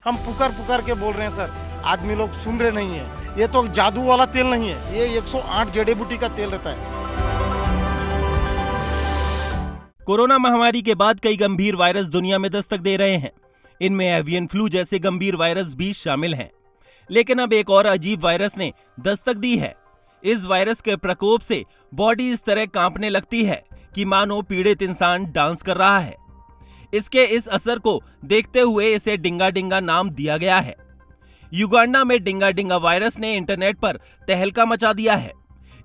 हम पुकार पुकार के बोल रहे हैं सर, आदमी लोग सुन रहे नहीं है। ये तो जादू वाला तेल नहीं है, ये 108 जड़ी बूटी का तेल रहता है। कोरोना महामारी के बाद कई गंभीर वायरस दुनिया में दस्तक दे रहे हैं। इनमें एवियन फ्लू जैसे गंभीर वायरस भी शामिल हैं। लेकिन अब एक और अजीब वायरस ने दस्तक दी है। इस वायरस के प्रकोप से बॉडी इस तरह कांपने लगती है कि मानो पीड़ित इंसान डांस कर रहा है। इसके इस असर को देखते हुए इसे डिंगा डिंगा नाम दिया गया है। युगांडा में डिंगा डिंगा वायरस ने इंटरनेट पर तहलका मचा दिया है।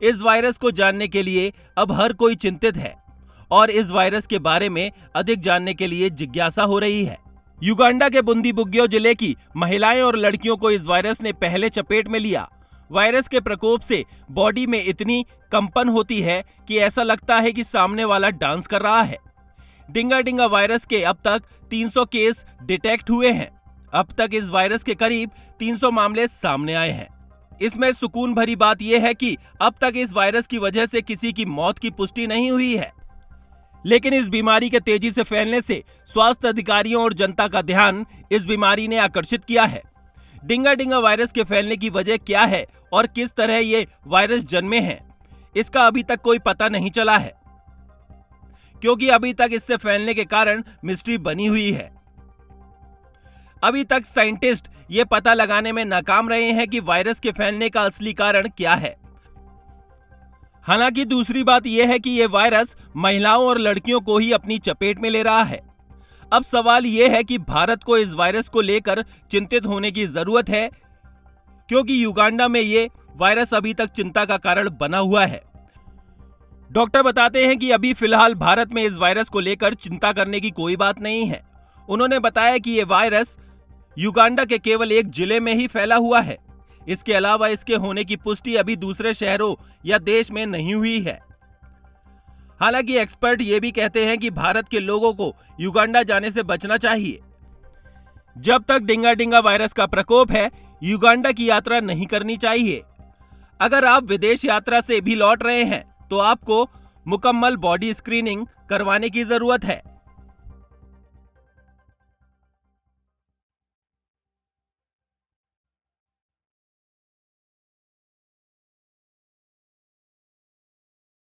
इस वायरस को जानने के लिए अब हर कोई चिंतित है और इस वायरस के बारे में अधिक जानने के लिए जिज्ञासा हो रही है। युगांडा के बुंदीबुग्यो जिले की महिलाएं और लड़कियों को इस वायरस ने पहले चपेट में लिया। वायरस के प्रकोप से बॉडी में इतनी कंपन होती है कि ऐसा लगता है कि सामने वाला डांस कर रहा है। डिंगा डिंगा वायरस के अब तक 300 केस डिटेक्ट हुए हैं। अब तक इस वायरस के करीब 300 मामले सामने आए हैं। इसमें सुकून भरी बात यह है कि अब तक इस वायरस की वजह से किसी की मौत की पुष्टि नहीं हुई है। लेकिन इस बीमारी के तेजी से फैलने से स्वास्थ्य अधिकारियों और जनता का ध्यान इस बीमारी ने आकर्षित किया है। डिंगा डिंगा वायरस के फैलने की वजह क्या है और किस तरह ये वायरस जन्मे हैं, इसका अभी तक कोई पता नहीं चला है, क्योंकि अभी तक इससे फैलने के कारण मिस्ट्री बनी हुई है। अभी तक साइंटिस्ट ये पता लगाने में नाकाम रहे हैं कि वायरस के फैलने का असली कारण क्या है। हालांकि दूसरी बात यह है कि यह वायरस महिलाओं और लड़कियों को ही अपनी चपेट में ले रहा है। अब सवाल यह है कि भारत को इस वायरस को लेकर चिंतित होने की जरूरत है, क्योंकि युगांडा में यह वायरस अभी तक चिंता का कारण बना हुआ है। डॉक्टर बताते हैं कि अभी फिलहाल भारत में इस वायरस को लेकर चिंता करने की कोई बात नहीं है। उन्होंने बताया कि यह वायरस युगांडा के केवल एक जिले में ही फैला हुआ है। इसके अलावा इसके होने की पुष्टि अभी दूसरे शहरों या देश में नहीं हुई है। हालांकि एक्सपर्ट ये भी कहते हैं कि भारत के लोगों को युगांडा जाने से बचना चाहिए। जब तक डिंगा डिंगा वायरस का प्रकोप है, युगांडा की यात्रा नहीं करनी चाहिए। अगर आप विदेश यात्रा से भी लौट रहे हैं तो आपको मुकम्मल बॉडी स्क्रीनिंग करवाने की जरूरत है।